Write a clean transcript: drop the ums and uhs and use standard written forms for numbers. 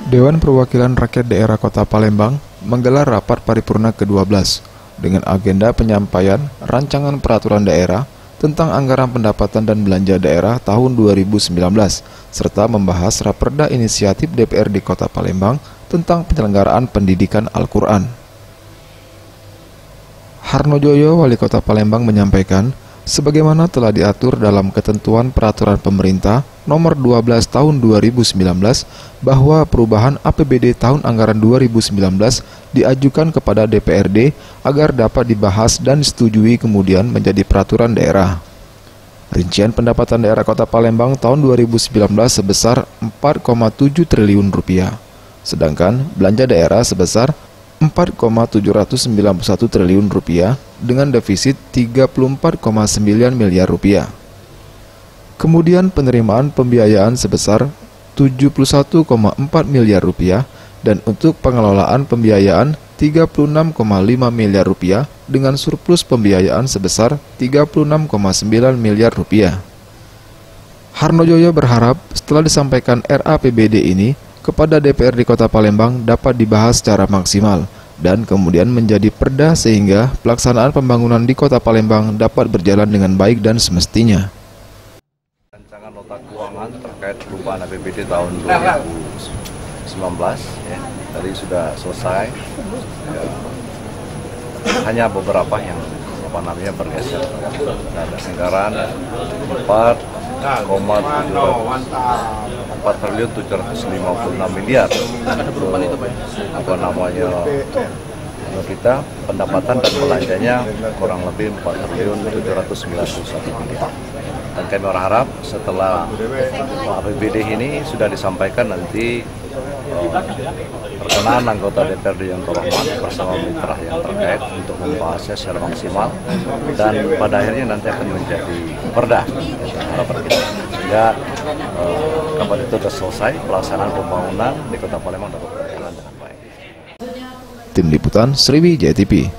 Dewan Perwakilan Rakyat Daerah Kota Palembang menggelar rapat paripurna ke-12 dengan agenda penyampaian rancangan peraturan daerah tentang anggaran pendapatan dan belanja daerah tahun 2019 serta membahas raperda inisiatif DPRD Kota Palembang tentang penyelenggaraan pendidikan Al-Quran. Harnojoyo, Wali Kota Palembang menyampaikan, sebagaimana telah diatur dalam ketentuan peraturan pemerintah nomor 12 tahun 2019 bahwa perubahan APBD tahun anggaran 2019 diajukan kepada DPRD agar dapat dibahas dan disetujui kemudian menjadi peraturan daerah. Rincian pendapatan daerah Kota Palembang tahun 2019 sebesar 4,7 triliun rupiah, sedangkan belanja daerah sebesar 4,791 triliun rupiah dengan defisit 34,9 miliar rupiah. Kemudian penerimaan pembiayaan sebesar 71,4 miliar rupiah dan untuk pengelolaan pembiayaan 36,5 miliar rupiah dengan surplus pembiayaan sebesar 36,9 miliar rupiah. Harnojoyo berharap setelah disampaikan RAPBD ini kepada DPRD Kota Palembang dapat dibahas secara maksimal dan kemudian menjadi perda sehingga pelaksanaan pembangunan di Kota Palembang dapat berjalan dengan baik dan semestinya. Rancangan nota keuangan terkait perubahan APBD tahun 2019 ya, tadi sudah selesai. Ya, hanya beberapa yang bergeser. Ada anggaran 4 triliun 756 miliar kita pendapatan dan belanjanya kurang lebih 4 triliun 791 miliar. Dan kami berharap setelah APBD ini sudah disampaikan nanti perkenan anggota DPRD yang terhormat bersama mitra yang terkait untuk membahasnya secara maksimal dan pada akhirnya nanti akan menjadi perda harapan kita sehingga kapan itu sudah selesai pelaksanaan pembangunan di Kota Palembang dapat berjalan dengan baik. Tim Liputan Sriwijaya TV.